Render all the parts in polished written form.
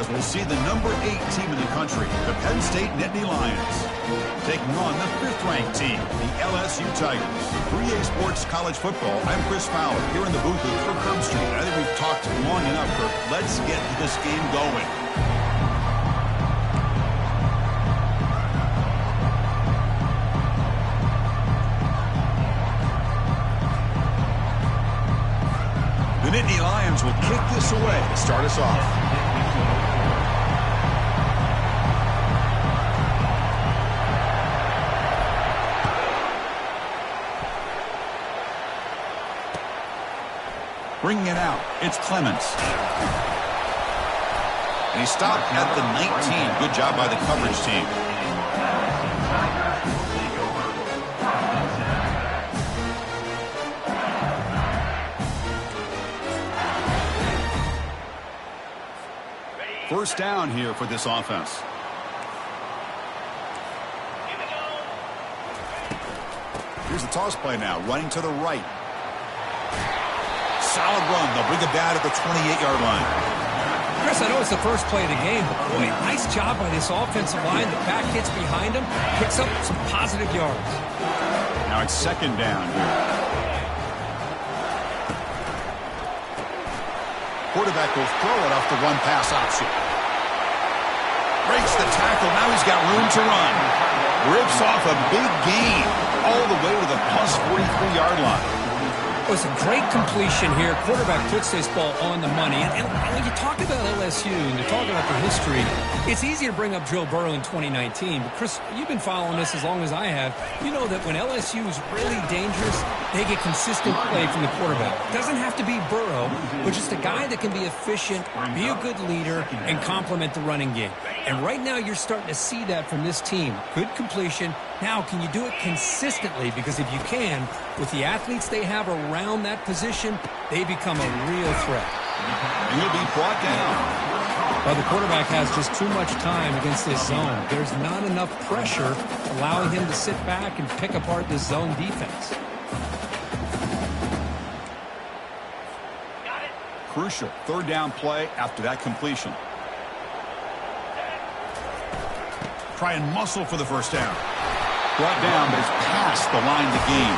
as we'll see the number 8 team in the country, the Penn State Nittany Lions, taking on the 5th-ranked team, the LSU Tigers. For EA Sports College Football, I'm Chris Fowler, here in the booth with Kirk Herbstreit. I think we've talked long enough, Kirk. Let's get this game going. The Nittany Lions will kick this away to start us off. Bringing it out, it's Clements. And he stopped at the 19. Good job by the coverage team. First down here for this offense. Here's the toss play now, running to the right. Solid run. They'll bring it down at the 28-yard line. Chris, I know it's the first play of the game, but boy, nice job by this offensive line. The back hits behind him, picks up some positive yards. Now it's second down here. Quarterback will throw it off the one-pass option. Breaks the tackle. Now he's got room to run. Rips off a big gain all the way to the plus 43-yard line. It was a great completion here. Quarterback puts this ball on the money. And when you talk about LSU and you talk about the history, it's easy to bring up Joe Burrow in 2019. But, Chris, you've been following this as long as I have. You know that when LSU is really dangerous, they get consistent play from the quarterback. It doesn't have to be Burrow, but just a guy that can be efficient, be a good leader, and complement the running game. And right now you're starting to see that from this team. Good completion. Now, can you do it consistently? Because if you can, with the athletes they have around that position, they become a real threat. And he'll be brought down. Well, the quarterback has just too much time against this zone. There's not enough pressure allowing him to sit back and pick apart this zone defense. Crucial third down play after that completion. Try and muscle for the first down. Brought down, but it's past the line to gain.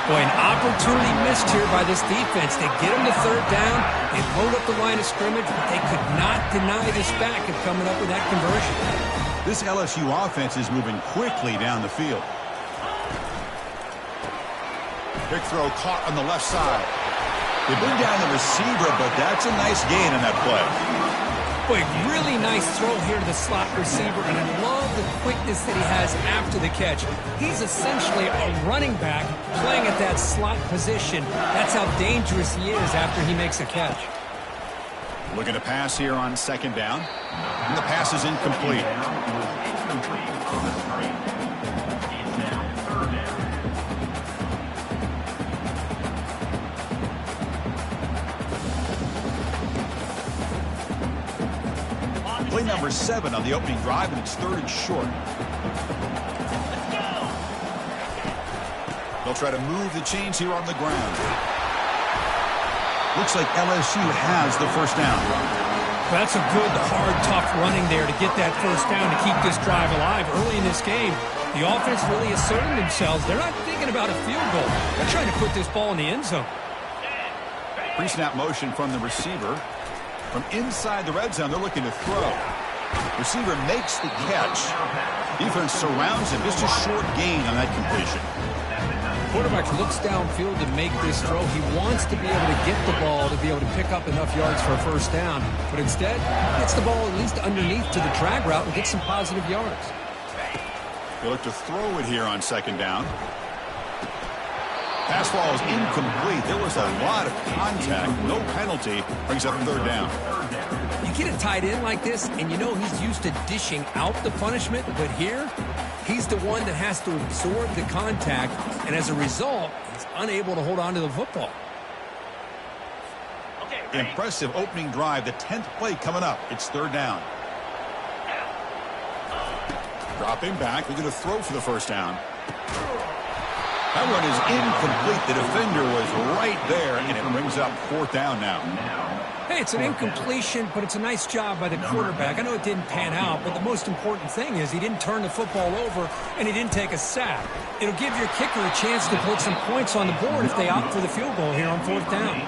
Boy, an opportunity missed here by this defense. They get him to third down. They load up the line of scrimmage, but they could not deny this back of coming up with that conversion. This LSU offense is moving quickly down the field. Big throw caught on the left side. They bring down the receiver, but that's a nice gain on that play. Boy, really nice throw here to the slot receiver, and I love the quickness that he has after the catch. He's essentially a running back playing at that slot position. That's how dangerous he is after he makes a catch. Looking to pass here on second down, and the pass is incomplete. Play number 7 on the opening drive, and it's third and short. They'll try to move the chains here on the ground. Looks like LSU has the first down. That's a good, hard, tough running there to get that first down to keep this drive alive. Early in this game, the offense really asserting themselves. They're not thinking about a field goal. They're trying to put this ball in the end zone. Pre-snap motion from the receiver. From inside the red zone, they're looking to throw. Receiver makes the catch. Defense surrounds him. Just a short gain on that completion. Quarterback looks downfield to make this throw. He wants to be able to get the ball to be able to pick up enough yards for a first down. But instead, gets the ball at least underneath to the drag route and gets some positive yards. They look to throw it here on second down. Pass ball is incomplete. There was a lot of contact. No penalty. Brings up third down. You get a tight end like this, and you know he's used to dishing out the punishment. But here, he's the one that has to absorb the contact. And as a result, he's unable to hold on to the football. Impressive opening drive. The 10th play coming up. It's third down. Dropping back. We're going to throw for the first down. That one is incomplete. The defender was right there, and it brings up fourth down now. Hey, it's an incompletion, but it's a nice job by the quarterback. I know it didn't pan out, but the most important thing is he didn't turn the football over and he didn't take a sack. It'll give your kicker a chance to put some points on the board if they opt for the field goal here on 4th down.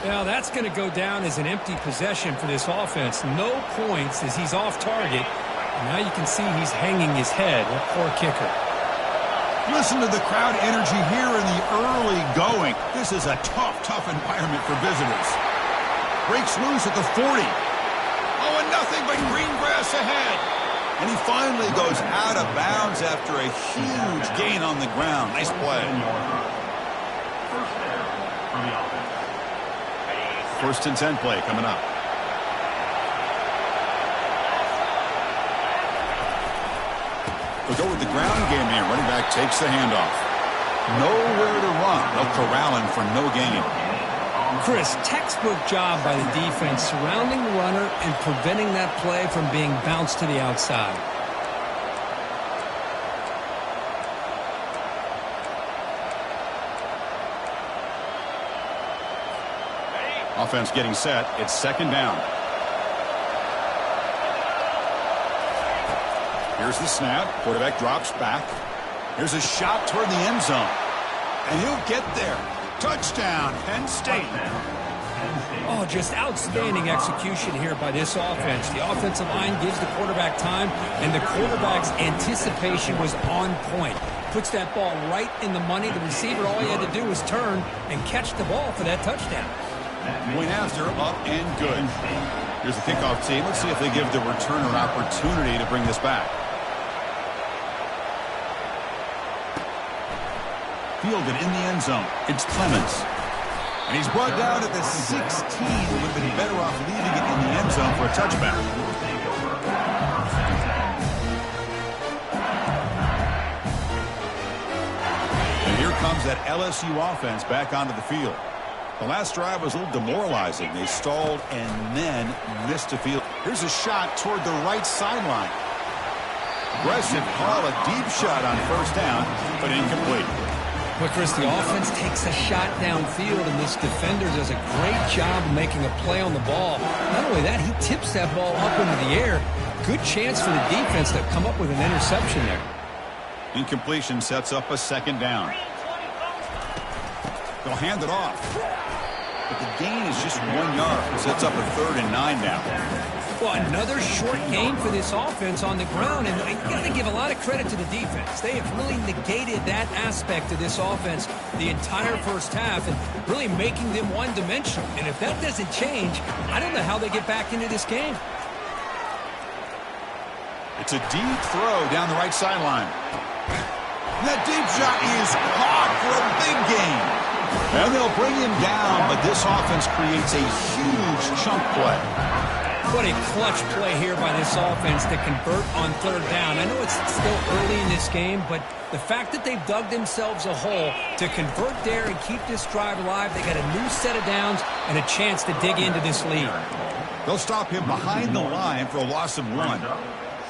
Now, that's going to go down as an empty possession for this offense. No points as he's off target. And now you can see he's hanging his head. That poor kicker. Listen to the crowd energy here in the early going. This is a tough environment for visitors. Breaks loose at the 40. Oh, and nothing but green grass ahead. And he finally goes out of bounds after a huge gain on the ground. Nice play. 1st and 10 play coming up. We'll go with the ground game here. Running back takes the handoff. Nowhere to run. They'll corral him for no gain. Chris, textbook job by the defense surrounding the runner and preventing that play from being bounced to the outside. Offense getting set. It's 2nd down. Here's the snap. Quarterback drops back. Here's a shot toward the end zone. And he'll get there. Touchdown, Penn State. Oh, just outstanding execution here by this offense. The offensive line gives the quarterback time, and the quarterback's anticipation was on point. Puts that ball right in the money. The receiver, all he had to do was turn and catch the ball for that touchdown. Point after, up and good. Here's the kickoff team. Let's see if they give the returner opportunity to bring this back. Fielded in the end zone. It's Clemens. And he's brought down at the 16. Would have been better off leaving it in the end zone for a touchback. And here comes that LSU offense back onto the field. The last drive was a little demoralizing. They stalled and then missed a field. Here's a shot toward the right sideline. Aggressive call, a deep shot on 1st down, but incomplete. But, Chris, the offense takes a shot downfield, and this defender does a great job of making a play on the ball. Not only that, he tips that ball up into the air. Good chance for the defense to come up with an interception there. Incompletion sets up a 2nd down. They'll hand it off. But the gain is just 1 yard. It sets up a 3rd and 9 now. Well, another short game for this offense on the ground, and you got to give a lot of credit to the defense. They have really negated that aspect of this offense the entire 1st half and really making them one-dimensional. And if that doesn't change, I don't know how they get back into this game. It's a deep throw down the right sideline. That deep shot is caught for a big gain. And they'll bring him down, but this offense creates a huge chunk play. What a clutch play here by this offense to convert on 3rd down. I know it's still early in this game, but the fact that they've dug themselves a hole to convert there and keep this drive alive, they got a new set of downs and a chance to dig into this lead. They'll stop him behind the line for a loss of 1.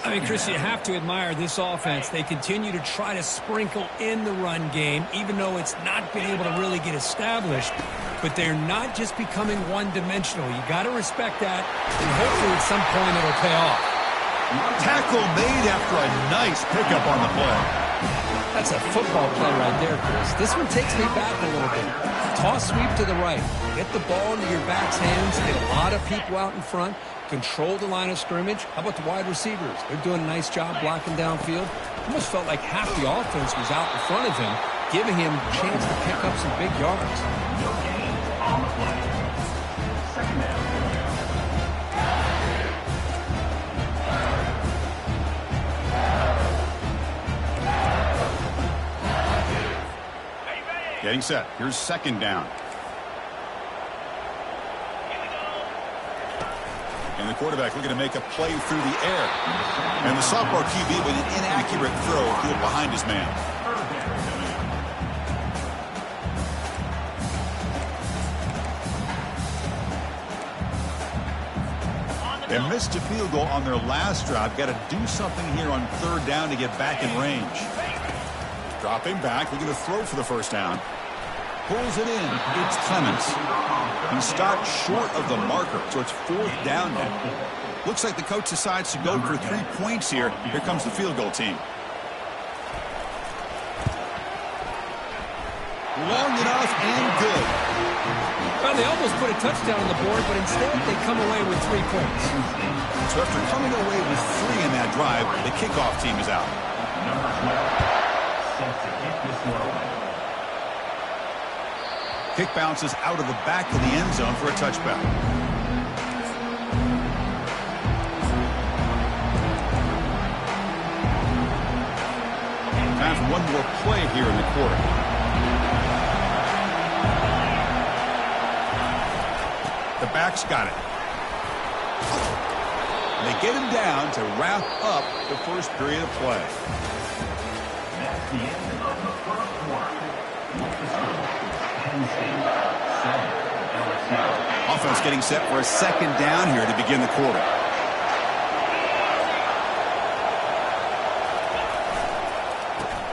I mean, Chris, you have to admire this offense. They continue to try to sprinkle in the run game, even though it's not been able to really get established. But they're not just becoming one-dimensional. You got to respect that, and hopefully at some point it'll pay off. Tackle made after a nice pickup on the play. That's a football play right there, Chris. This one takes me back a little bit. Toss sweep to the right. Get the ball into your back's hands. Get a lot of people out in front. Control the line of scrimmage. How about the wide receivers? They're doing a nice job blocking downfield. Almost felt like half the offense was out in front of him, giving him a chance to pick up some big yards. On the play. 2nd down. Getting set. Here's 2nd down. And the quarterback looking to make a play through the air. And the sophomore QB with an inaccurate throw threw it behind his man. They missed a field goal on their last drive. Got to do something here on 3rd down to get back in range. Dropping back, looking to throw for the 1st down. Pulls it in. It's Clemens. He stopped short of the marker, so it's 4th down now. Looks like the coach decides to go for 3 points here. Here comes the field goal team. Long enough and good. Well, they almost put a touchdown on the board, but instead they come away with 3 points. So after coming away with 3 in that drive, the kickoff team is out. Number 12 set to kick this one away. Kick bounces out of the back of the end zone for a touchback. Time for one more play here in the quarter. The back's got it. They get him down to wrap up the first period of play. That's the end of the first quarter. Penn State 7, LSU. Offense getting set for a 2nd down here to begin the quarter.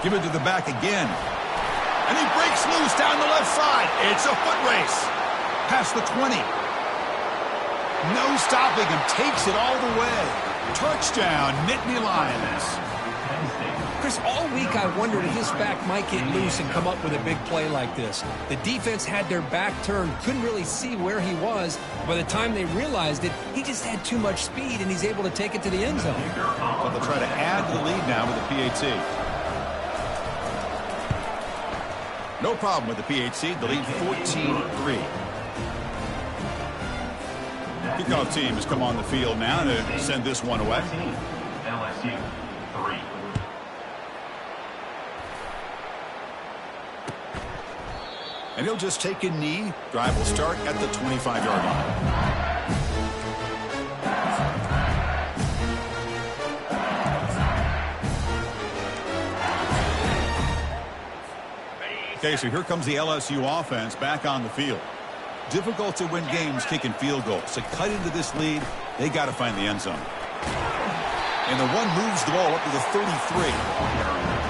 Give it to the back again. And he breaks loose down the left side. It's a foot race. Past the 20. No stopping him. Takes it all the way. Touchdown, Nittany Lions. Chris, all week I wondered if this back might get loose and come up with a big play like this. The defense had their back turned, couldn't really see where he was. By the time they realized it, he just had too much speed, and he's able to take it to the end zone. But they'll try to add to the lead now with the PAT. No problem with the PHC. The lead 14-3. Kickoff team has come on the field now to send this one away. LSU 3. And he'll just take a knee. Drive will start at the 25-yard line. Okay, so here comes the LSU offense back on the field. Difficult to win games kicking field goals. To cut into this lead, they got to find the end zone. And the one moves the ball up to the 33.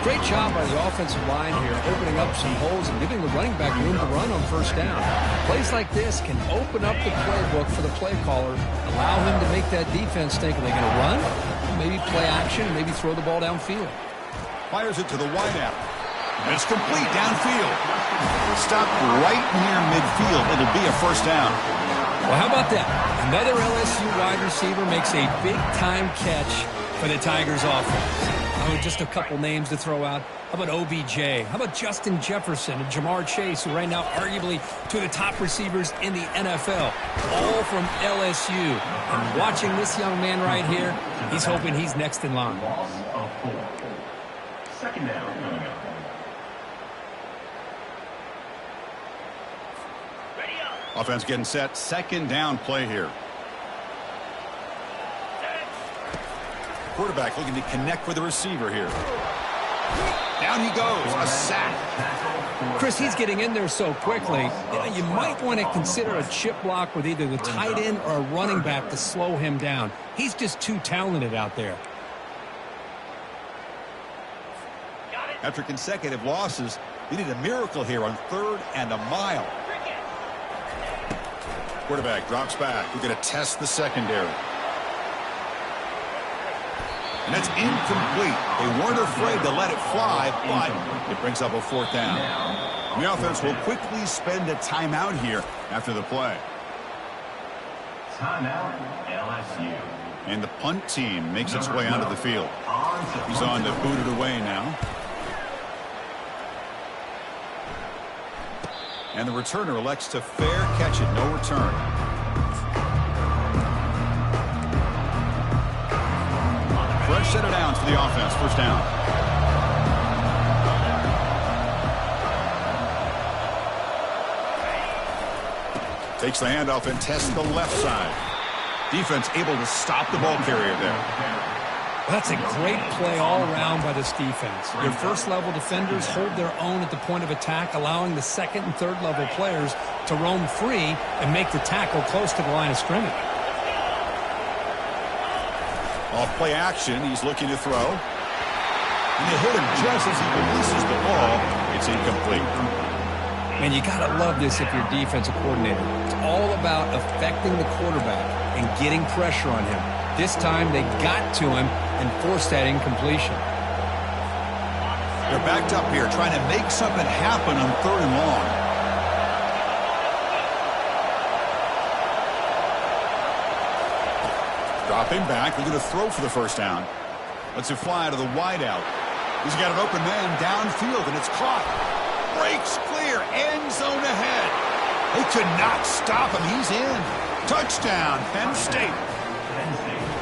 Great job by the offensive line here, opening up some holes and giving the running back room to run on 1st down. Plays like this can open up the playbook for the play caller, allow him to make that defense think, are they going to run? Maybe play action, maybe throw the ball downfield. Fires it to the wideout. It's complete downfield. Stopped right near midfield. It'll be a 1st down. Well, how about that? Another LSU wide receiver makes a big-time catch for the Tigers offense. Oh, just a couple names to throw out. How about OBJ? How about Justin Jefferson and Jamar Chase, who right now arguably two of the top receivers in the NFL, all from LSU. And watching this young man right here, he's hoping he's next in line. Loss of 4. 2nd down coming up. Offense getting set. 2nd down play here. Quarterback looking to connect with the receiver here. Down he goes. A sack. Chris, he's getting in there so quickly. You might want to consider a chip block with either the tight end or a running back to slow him down. He's just too talented out there. After consecutive losses, they need a miracle here on 3rd and a mile. Quarterback drops back. We're going to test the secondary. And that's incomplete. They weren't afraid to let it fly, but it brings up a 4th down. The offense will quickly spend a timeout here after the play. Timeout, LSU. And the punt team makes its way onto the field. He's on to boot it away now. And the returner elects to fair catch it. No return. Fresh set of downs for the offense. 1st down. Takes the handoff and tests the left side. Defense able to stop the ball carrier there. That's a great play all around by this defense. Your 1st-level defenders hold their own at the point of attack, allowing the 2nd and 3rd-level players to roam free and make the tackle close to the line of scrimmage. Off play action, he's looking to throw. And they hit him just as he releases the ball. It's incomplete. Man, you got to love this if you're a defensive coordinator. It's all about affecting the quarterback and getting pressure on him. This time, they got to him and forced that incompletion. They're backed up here trying to make something happen on 3rd and long. Dropping back, they're going to throw for the first down. Lets it fly to the wideout. He's got an open man downfield, and it's caught. Breaks clear, end zone ahead. They could not stop him. He's in. Touchdown, Penn State.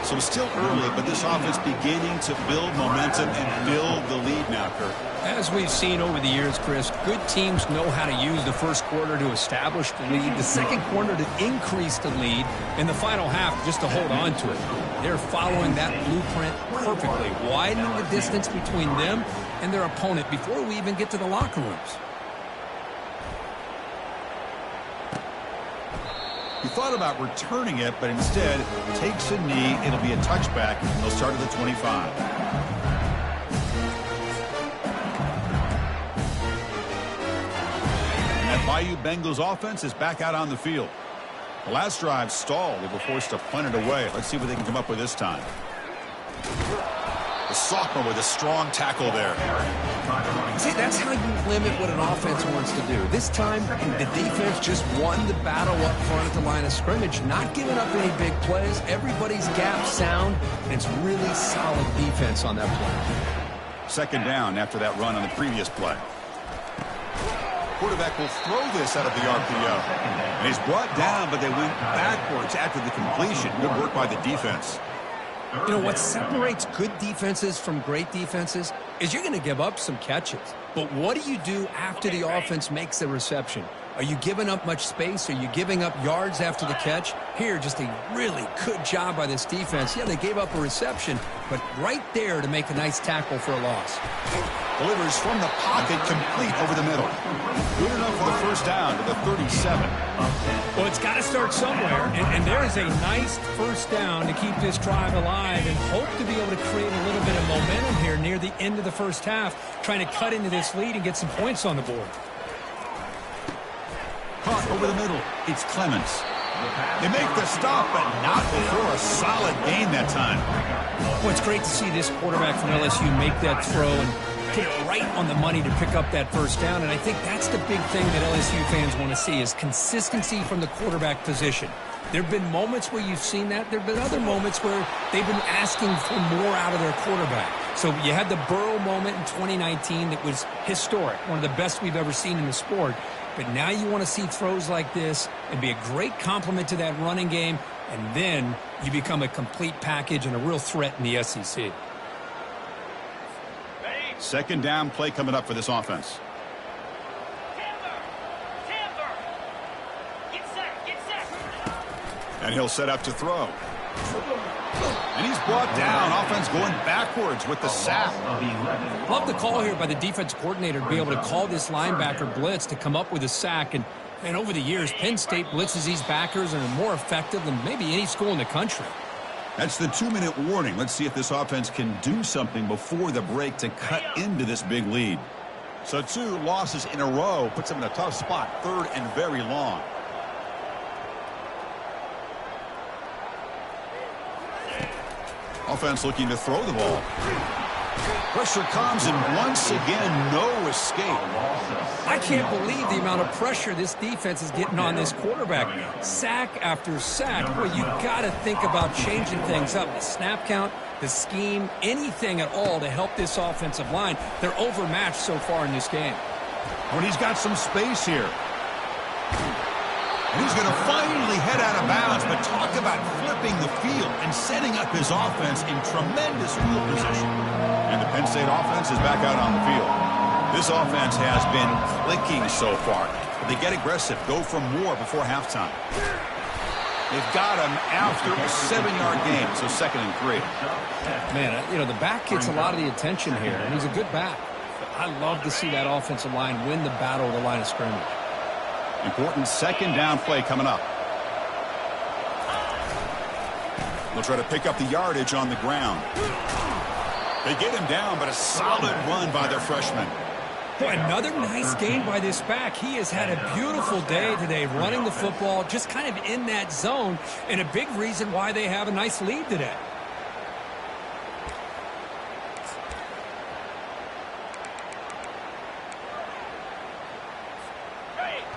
So it's still early, but this offense beginning to build momentum and build the lead now, Kirk. As we've seen over the years, Chris, good teams know how to use the first quarter to establish the lead, the second quarter to increase the lead, and the final half just to hold on to it. They're following that blueprint perfectly, widening the distance between them and their opponent before we even get to the locker rooms. He thought about returning it, but instead takes a knee. It'll be a touchback, and they'll start at the 25. And that Bayou Bengals offense is back out on the field. The last drive stalled. They were forced to punt it away. Let's see what they can come up with this time. The sophomore with a strong tackle there. See, that's how you limit what an offense wants to do. This time, the defense just won the battle up front at the line of scrimmage, not giving up any big plays. Everybody's gap sound, and it's really solid defense on that play. Second down after that run on the previous play. Quarterback will throw this out of the RPO. And he's brought down, but they went backwards after the completion. Good work by the defense. You know, what separates good defenses from great defenses is you're going to give up some catches. But what do you do after the offense makes the reception? Are you giving up much space? Are you giving up yards after the catch? Here, just a really good job by this defense. Yeah, they gave up a reception, but right there to make a nice tackle for a loss. Delivers from the pocket, complete over the middle. Good enough for the first down to the 37. Well, it's got to start somewhere, and there is a nice first down to keep this drive alive and hope to be able to create a little bit of momentum here near the end of the first half, trying to cut into this lead and get some points on the board. Caught over the middle. It's Clemens. They make the stop, but not before a solid gain that time. Well, it's great to see this quarterback from LSU make that throw and put it right on the money to pick up that first down. And I think that's the big thing that LSU fans want to see is consistency from the quarterback position. There have been moments where you've seen that. There have been other moments where they've been asking for more out of their quarterback. So you had the Burrow moment in 2019 that was historic, one of the best we've ever seen in the sport. But now you want to see throws like this and be a great complement to that running game, and then you become a complete package and a real threat in the SEC. Second down play coming up for this offense. And he'll set up to throw. And he's brought down. Offense going backwards with the sack. Love the call here by the defense coordinator to be able to call this linebacker blitz to come up with a sack. And over the years, Penn State blitzes these backers and are more effective than maybe any school in the country. That's the 2-minute warning. Let's see if this offense can do something before the break to cut into this big lead. So 2 losses in a row puts them in a tough spot. 3rd and very long. Offense looking to throw the ball. Pressure comes, and once again, no escape. I can't believe the amount of pressure this defense is getting on this quarterback. Sack after sack. Well, you got to think about changing things up. The snap count, the scheme, anything at all to help this offensive line. They're overmatched so far in this game. When he's got some space here. And he's going to finally head out of bounds, but talk about flipping the field and setting up his offense in tremendous field position. And the Penn State offense is back out on the field. This offense has been clicking so far. But they get aggressive, go for more before halftime. They've got him after a 7-yard gain, so 2nd and 3. Man, you know, the back gets a lot of the attention here, and he's a good back. I love to see that offensive line win the battle of the line of scrimmage. Important second down play coming up. They'll try to pick up the yardage on the ground. They get him down, but a solid run by their freshman. Boy, another nice game by this back. He has had a beautiful day today running the football, just kind of in that zone, and a big reason why they have a nice lead today.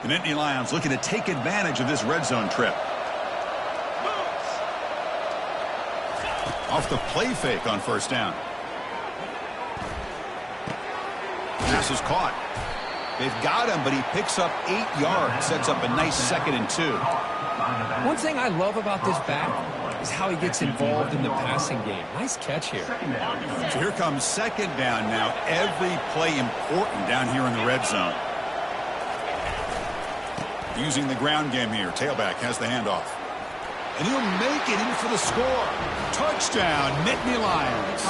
The Nittany Lions looking to take advantage of this red zone trip. Off the play fake on first down. Pass is caught. They've got him, but he picks up 8 yards. Sets up a nice 2nd and 2. One thing I love about this back is how he gets involved in the passing game. Nice catch here. So here comes 2nd down now. Every play important down here in the red zone. Using the ground game here. Tailback has the handoff. And he'll make it in for the score. Touchdown, Nittany Lions.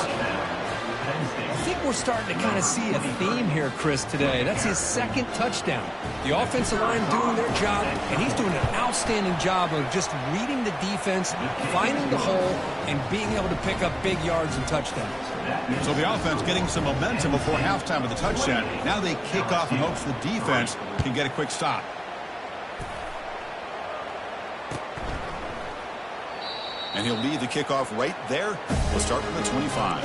I think we're starting to kind of see a theme here, Chris, today. That's his 2nd touchdown. The offensive line doing their job, and he's doing an outstanding job of just reading the defense, finding the hole, and being able to pick up big yards and touchdowns. So the offense getting some momentum before halftime with the touchdown. Now they kick off and hopes the defense can get a quick stop. And he'll lead the kickoff right there. We'll start from the 25.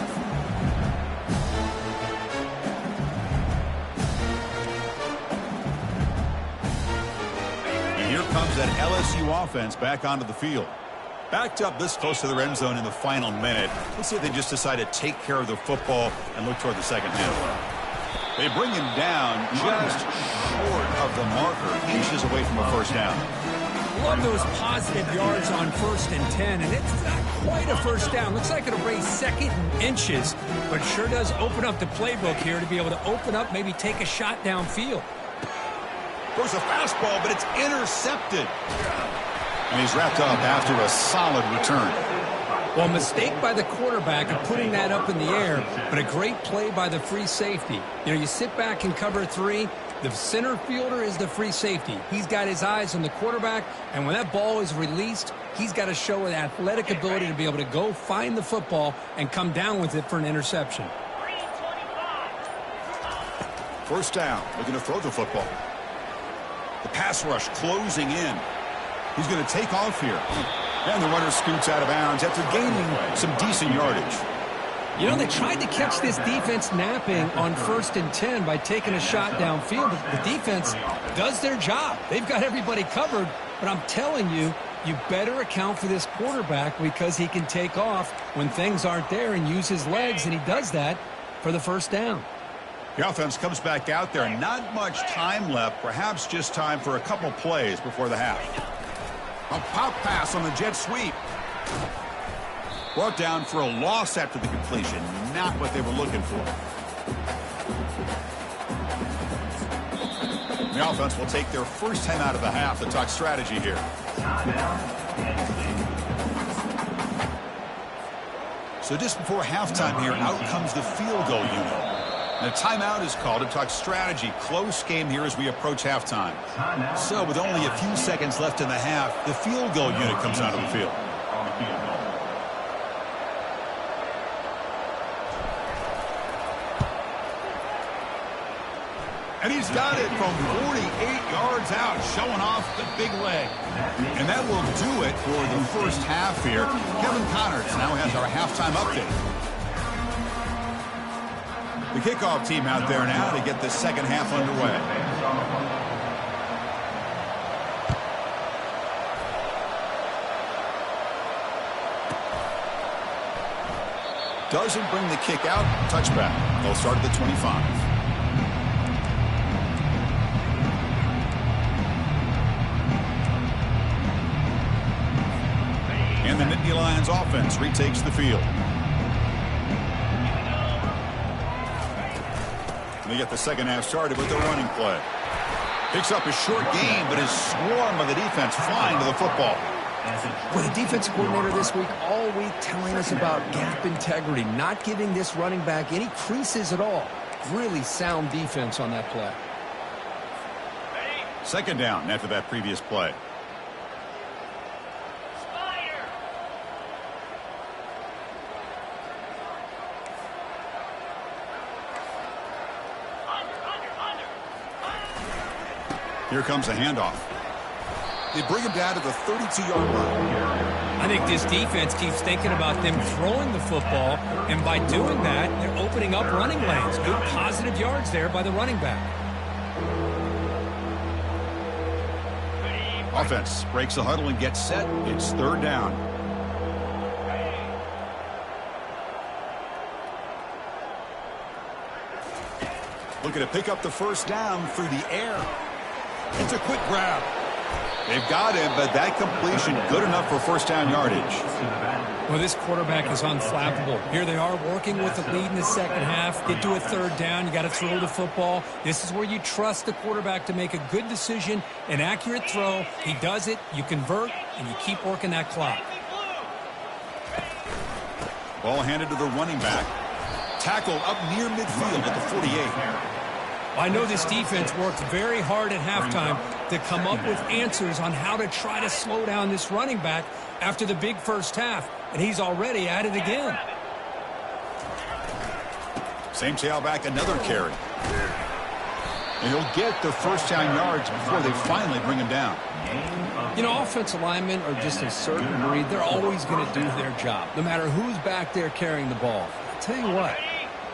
And here comes that LSU offense back onto the field. Backed up this close to the end zone in the final minute. Let's see if they just decide to take care of the football and look toward the second half. They bring him down just short of the marker, inches away from a first down. Love those positive yards on 1st and 10, and it's not quite a first down. Looks like it'll raise 2nd and inches, but it sure does open up the playbook here to be able to open up, maybe take a shot downfield. Throws a fastball, but it's intercepted. And he's wrapped up after a solid return. Well, mistake by the quarterback of putting that up in the air, but a great play by the free safety. You know, you sit back and cover 3. The center fielder is the free safety. He's got his eyes on the quarterback, and when that ball is released, he's got to show an athletic ability to be able to go find the football and come down with it for an interception. First down, looking to throw the football. The pass rush closing in. He's going to take off here. And the runner scoots out of bounds after gaining some decent yardage. You know, they tried to catch this defense napping on 1st and 10 by taking a shot downfield. The defense does their job. They've got everybody covered, but I'm telling you, you better account for this quarterback because he can take off when things aren't there and use his legs, and he does that for the first down. The offense comes back out there. Not much time left, perhaps just time for a couple plays before the half. A pop pass on the jet sweep. Brought down for a loss after the completion. Not what they were looking for. The offense will take their first time out of the half to talk strategy here. So just before halftime here, out comes the field goal unit. And a timeout is called to talk strategy. Close game here as we approach halftime. So with only a few seconds left in the half, the field goal unit comes onto the field. And he's got it from 48 yards out, showing off the big leg. And that will do it for the first half here. Kevin Connors now has our halftime update. The kickoff team out there now to get the second half underway. Doesn't bring the kick out. Touchback. They'll start at the 25. And the Nittany Lions offense retakes the field. And they get the second half started with their running play. Picks up a short gain, but is swarmed by the defense flying to the football. Well, the defense coordinator this week all week telling us about gap integrity, not giving this running back any creases at all. Really sound defense on that play. Second down after that previous play. Here comes the handoff. They bring him down to the 32-yard line. I think this defense keeps thinking about them throwing the football, and by doing that, they're opening up running lanes. Good positive yards there by the running back. Offense breaks the huddle and gets set. It's third down. Looking to pick up the first down through the air. It's a quick grab. They've got him, but that completion good enough for first down yardage. Well, this quarterback is unflappable. Here they are working with the lead in the second half. Get to a third down. You got to throw the football. This is where you trust the quarterback to make a good decision, an accurate throw. He does it, you convert, and you keep working that clock. Ball handed to the running back. Tackle up near midfield at the 48. I know this defense worked very hard at halftime to come up with answers on how to try to slow down this running back after the big first half, and he's already at it again. Same tailback, another carry. And he'll get the first down yards before they finally bring him down. You know, offensive linemen are just a certain breed. They're always going to do their job, no matter who's back there carrying the ball. I'll tell you what.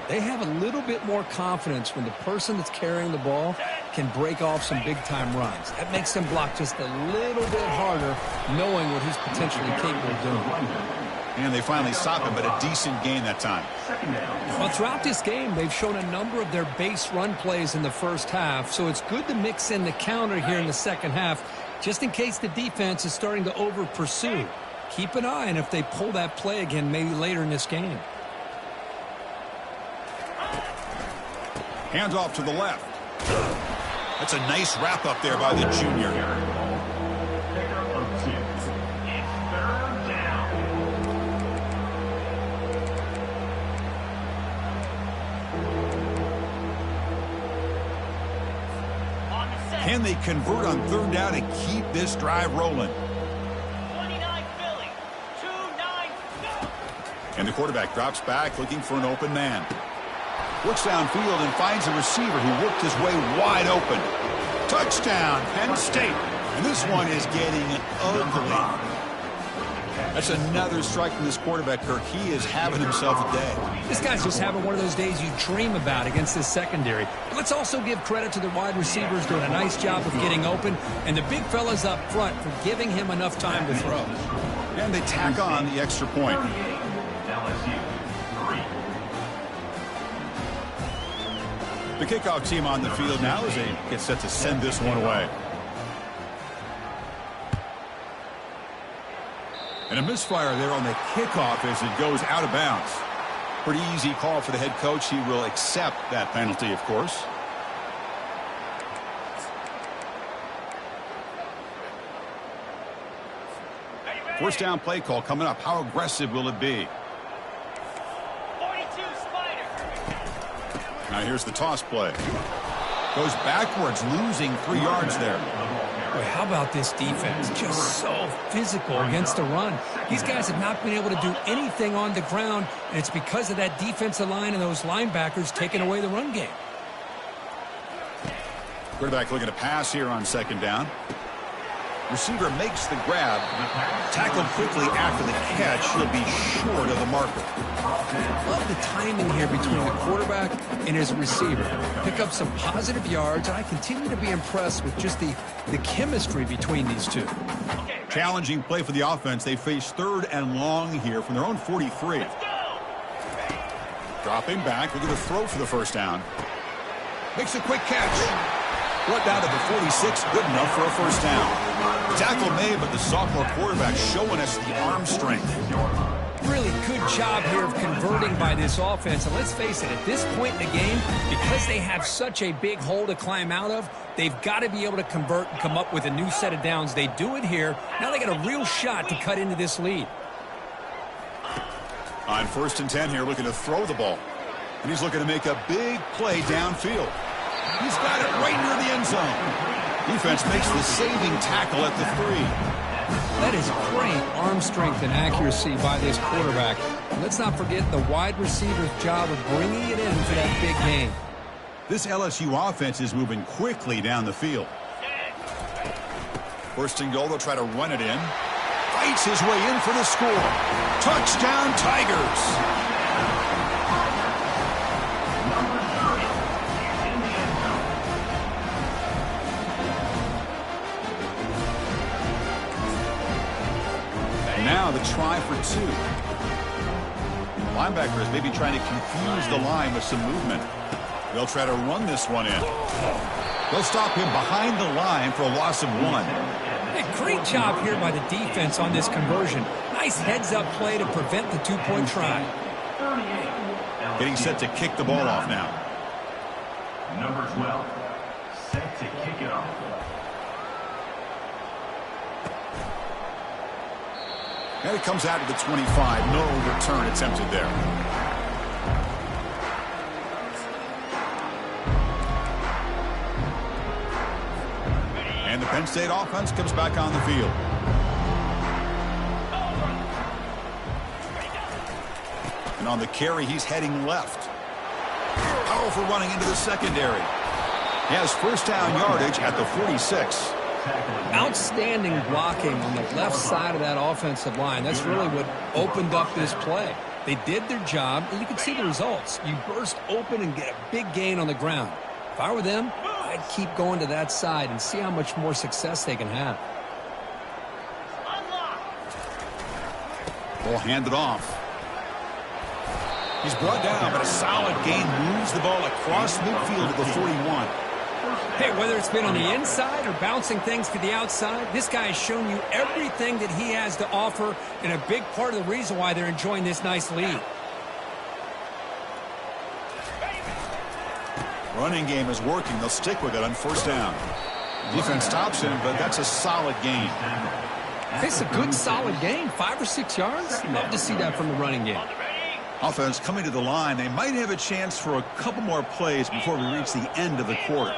They have a little bit more confidence when the person that's carrying the ball can break off some big-time runs. That makes them block just a little bit harder, knowing what he's potentially capable of doing. And they finally stop him, but a decent gain that time. Well, throughout this game, they've shown a number of their base run plays in the first half, so it's good to mix in the counter here in the second half, just in case the defense is starting to over-pursue. Keep an eye on if they pull that play again maybe later in this game. Hands off to the left. That's a nice wrap up there by the junior. Can they convert on third down and keep this drive rolling? 29 Philly, 2-9 go. And the quarterback drops back looking for an open man. Looks downfield and finds a receiver who worked his way wide open. Touchdown, Penn State. And this one is getting ugly. That's another strike from this quarterback, Kirk. He is having himself a day. This guy's just having one of those days you dream about against this secondary. But let's also give credit to the wide receivers doing a nice job of getting open, and the big fellas up front for giving him enough time to throw. And they tack on the extra point. The kickoff team on the field now as they get set to send this one away. And a misfire there on the kickoff as it goes out of bounds. Pretty easy call for the head coach. He will accept that penalty, of course. First down play call coming up. How aggressive will it be? 42 Spider. Now here's the toss play. Goes backwards, losing 3 yards there. Boy, how about this defense? Just so physical against the run. These guys have not been able to do anything on the ground, and it's because of that defensive line and those linebackers taking away the run game. Quarterback looking to pass here on second down. Receiver makes the grab. Tackled quickly after the catch. He'll be short of the marker. Love the timing here between the quarterback and his receiver. Pick up some positive yards, and I continue to be impressed with just the chemistry between these two. Challenging play for the offense. They face third and long here from their own 43. Dropping back. Looking to throw for the first down. Makes a quick catch. Brought down to the 46. Good enough for a first down. Tackle made, but the sophomore quarterback showing us the arm strength. Really good job here of converting by this offense. And let's face it, at this point in the game, because they have such a big hole to climb out of, they've got to be able to convert and come up with a new set of downs. They do it here. Now they got a real shot to cut into this lead. On 1st and 10 here, looking to throw the ball. And he's looking to make a big play downfield. He's got it right near the end zone. Defense makes the saving tackle at the 3. That is great arm strength and accuracy by this quarterback. And let's not forget the wide receiver's job of bringing it in for that big game. This LSU offense is moving quickly down the field. First and goal, they'll try to run it in. Fights his way in for the score. Touchdown, Tigers. And now the try for 2. Linebackers maybe trying to confuse the line with some movement. They'll try to run this one in. They'll stop him behind the line for a loss of 1. Hey, great job here by the defense on this conversion. Nice heads-up play to prevent the 2-point try. Getting set to kick the ball off now. Number 12, set to kick it off. And it comes out to the 25. No return attempted there. And the Penn State offense comes back on the field. And on the carry, he's heading left. Powerful running into the secondary. He has first down yardage at the 46. Outstanding blocking on the left side of that offensive line. That's really what opened up this play. They did their job, and you can see the results. You burst open and get a big gain on the ground. If I were them, I'd keep going to that side and see how much more success they can have. Ball handed off. He's brought down, but a solid gain moves the ball across midfield to the 41. Hey, whether it's been on the inside or bouncing things to the outside, this guy has shown you everything that he has to offer, and a big part of the reason why they're enjoying this nice lead. Running game is working. They'll stick with it on first down. Defense stops him, but that's a solid gain. It's a good, solid gain. 5 or 6 yards. Love to see that from the running game. Offense coming to the line. They might have a chance for a couple more plays before we reach the end of the quarter.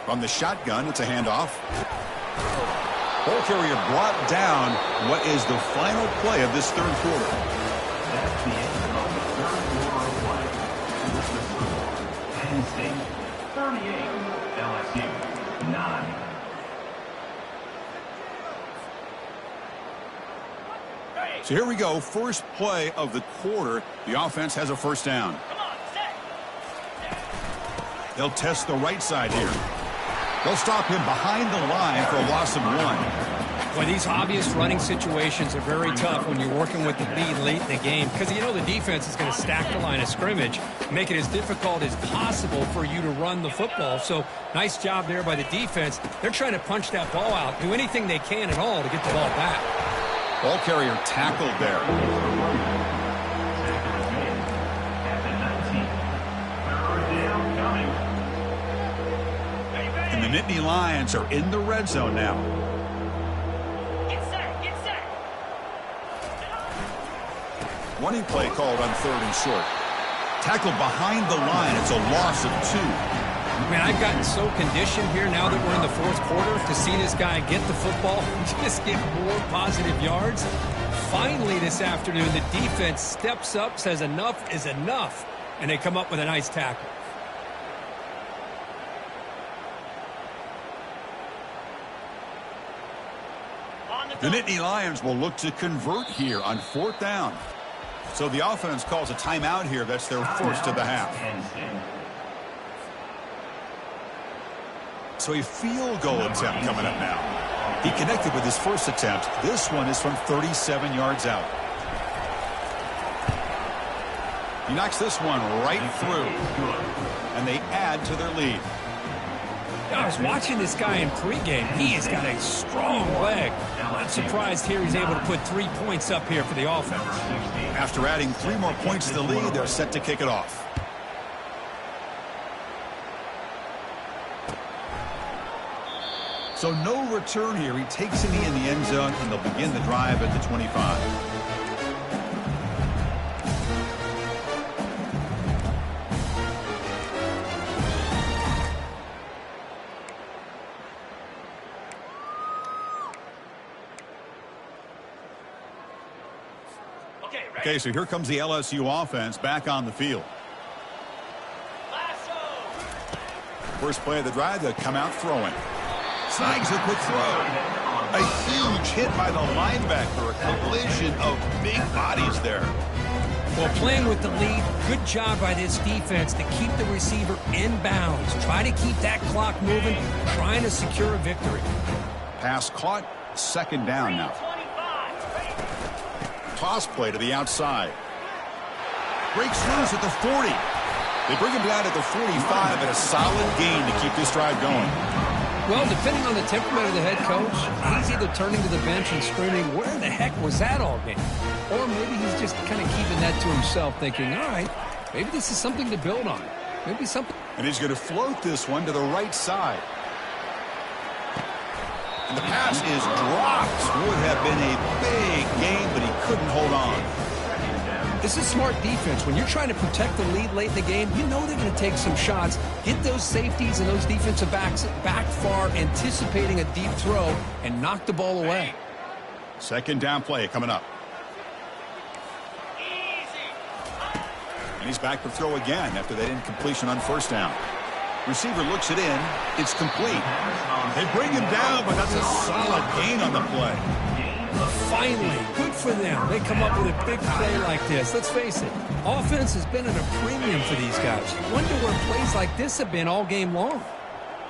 From the shotgun, it's a handoff. Ball carrier brought down. What is the final play of this third quarter? That's the end of the third quarter of play. Penn State 38, LSU 9. So here we go. First play of the quarter. The offense has a first down. They'll test the right side here. They'll stop him behind the line for a loss of 1. Well, these obvious running situations are very tough when you're working with the lead late in the game because you know the defense is going to stack the line of scrimmage, make it as difficult as possible for you to run the football. So nice job there by the defense. They're trying to punch that ball out, do anything they can at all to get the ball back. Ball carrier tackled there. And the Nittany Lions are in the red zone now. Get set, get set. Running play called on third and short. Tackled behind the line. It's a loss of 2. Man, I've gotten so conditioned here now that we're in the fourth quarter to see this guy get the football and just get more positive yards. Finally this afternoon, the defense steps up, says enough is enough, and they come up with a nice tackle. The Nittany Lions will look to convert here on fourth down. So the offense calls a timeout here. That's their first of the half. So a field goal attempt coming up now. He connected with his first attempt. This one is from 37 yards out. He knocks this one right through. And they add to their lead. I was watching this guy in pregame. He has got a strong leg. I'm surprised here he's able to put 3 points up here for the offense. After adding 3 more points to the lead, they're set to kick it off. So no return here. He takes a knee in the end zone, and they'll begin the drive at the 25. Okay, so here comes the LSU offense back on the field. Last First play of the drive, they'll come out throwing. Snags a quick throw. A huge hit by the linebacker. A collision of big bodies there. Well, playing with the lead, good job by this defense to keep the receiver in bounds. Try to keep that clock moving, trying to secure a victory. Pass caught, second down now. Toss play to the outside. Breaks loose at the 40. They bring him down at the 45 and a solid gain to keep this drive going. Well, depending on the temperament of the head coach, he's either turning to the bench and screaming, where the heck was that all game? Or maybe he's just kind of keeping that to himself, thinking, all right, maybe this is something to build on. Maybe something. And he's going to float this one to the right side. And the pass is dropped. Would have been a big gain, but he couldn't hold on. This is smart defense. When you're trying to protect the lead late in the game, you know they're going to take some shots, get those safeties and those defensive backs back far, anticipating a deep throw, and knock the ball away. Second down play coming up. And he's back to throw again after that incompletion on first down. Receiver looks it in. It's complete. They bring him down, but that's a solid gain on the play. Finally, good for them. They come up with a big play like this. Let's face it, offense has been at a premium for these guys. You wonder where plays like this have been all game long.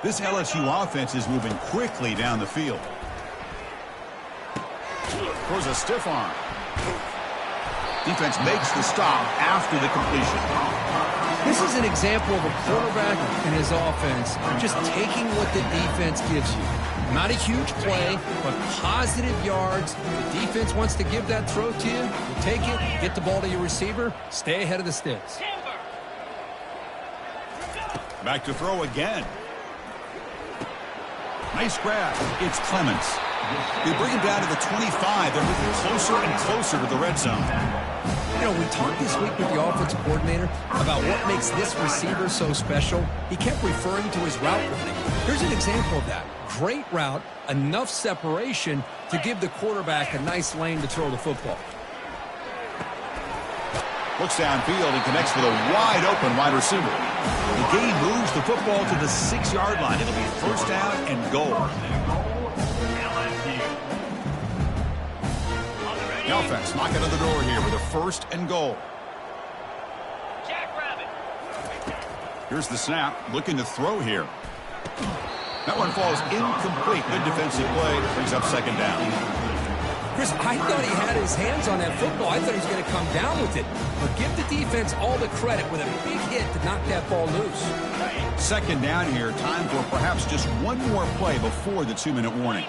This LSU offense is moving quickly down the field. Throws a stiff arm. Defense makes the stop after the completion. This is an example of a quarterback and his offense just taking what the defense gives you. Not a huge play, but positive yards. The defense wants to give that throw to you. You take it, get the ball to your receiver, stay ahead of the sticks. Back to throw again. Nice grab. It's Clements. They bring him down to the 25. They're moving closer and closer to the red zone. You know, we talked this week with the offensive coordinator about what makes this receiver so special. He kept referring to his route running. Here's an example of that. Great route, enough separation to give the quarterback a nice lane to throw the football. Looks downfield and connects with a wide-open wide receiver. The gain moves the football to the 6-yard line. It'll be first down and goal. The offense knocking on the door here with a first and goal. Here's the snap, looking to throw here. That one falls incomplete. Good defensive play. Brings up second down. Chris, I thought he had his hands on that football. I thought he was going to come down with it. But give the defense all the credit with a big hit to knock that ball loose. Second down here. Time for perhaps just one more play before the 2-minute warning.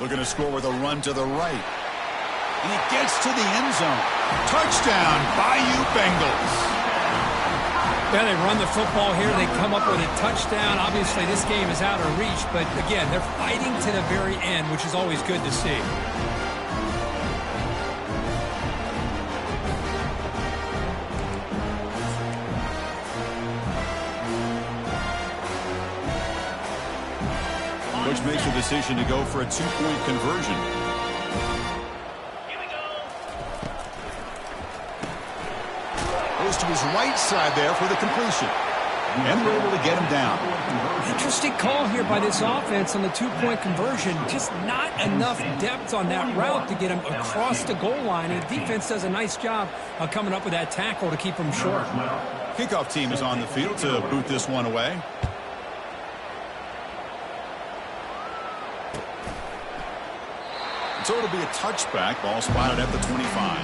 Looking to score with a run to the right. And he gets to the end zone. Touchdown, Bayou Bengals. Yeah, they run the football here. They come up with a touchdown. Obviously, this game is out of reach. But, again, they're fighting to the very end, which is always good to see. Coach makes a decision to go for a 2-point conversion. Here we go. Goes to his right side there for the completion. And we're able to get him down. Interesting call here by this offense on the 2-point conversion. Just not enough depth on that route to get him across the goal line. And the defense does a nice job of coming up with that tackle to keep him short. Kickoff team is on the field to boot this one away. So it'll be a touchback. Ball spotted at the 25.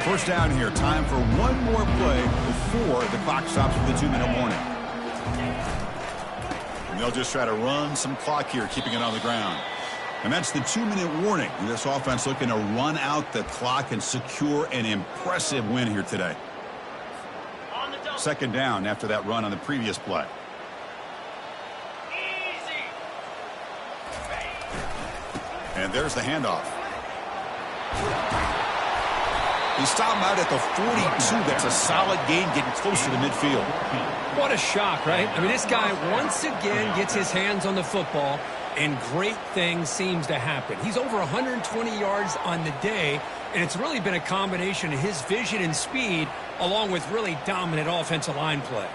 First down here. Time for one more play before the clock stops for the 2-minute warning. And they'll just try to run some clock here, keeping it on the ground. And that's the 2-minute warning. This offense looking to run out the clock and secure an impressive win here today. Second down after that run on the previous play. And there's the handoff. He stopped him out at the 42. That's a solid gain, getting closer to midfield. What a shock, right? I mean, this guy once again gets his hands on the football, and great things seems to happen. He's over 120 yards on the day, and it's really been a combination of his vision and speed along with really dominant offensive line play.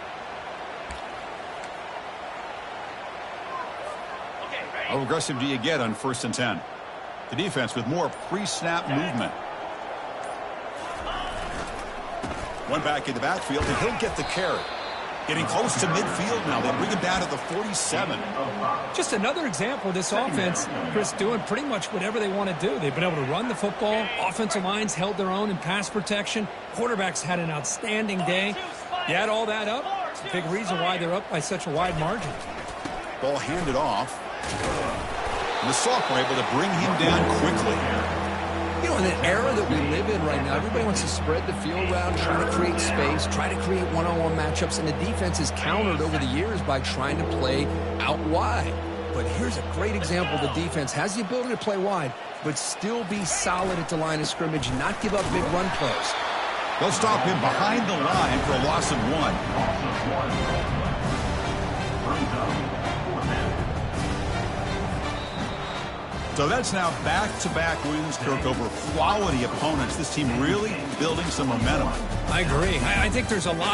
How aggressive do you get on 1st and 10? The defense with more pre-snap movement. One back in the backfield, and he'll get the carry. Getting close to midfield now. They bring him down to the 47. Just another example of this offense, Chris, doing pretty much whatever they want to do. They've been able to run the football. Offensive lines held their own in pass protection. Quarterbacks had an outstanding day. You add all that up, it's a big reason why they're up by such a wide margin. Ball handed off. And the Sox were able to bring him down quickly. You know, in an era that we live in right now, everybody wants to spread the field around, try to create space, try to create one-on-one matchups, and the defense is countered over the years by trying to play out wide. But here's a great example. The defense has the ability to play wide, but still be solid at the line of scrimmage, not give up big run plays. They'll stop him behind the line for a loss of 1. So that's now back-to-back wins, Kirk, over quality opponents. This team really building some momentum. I agree. I think there's a lot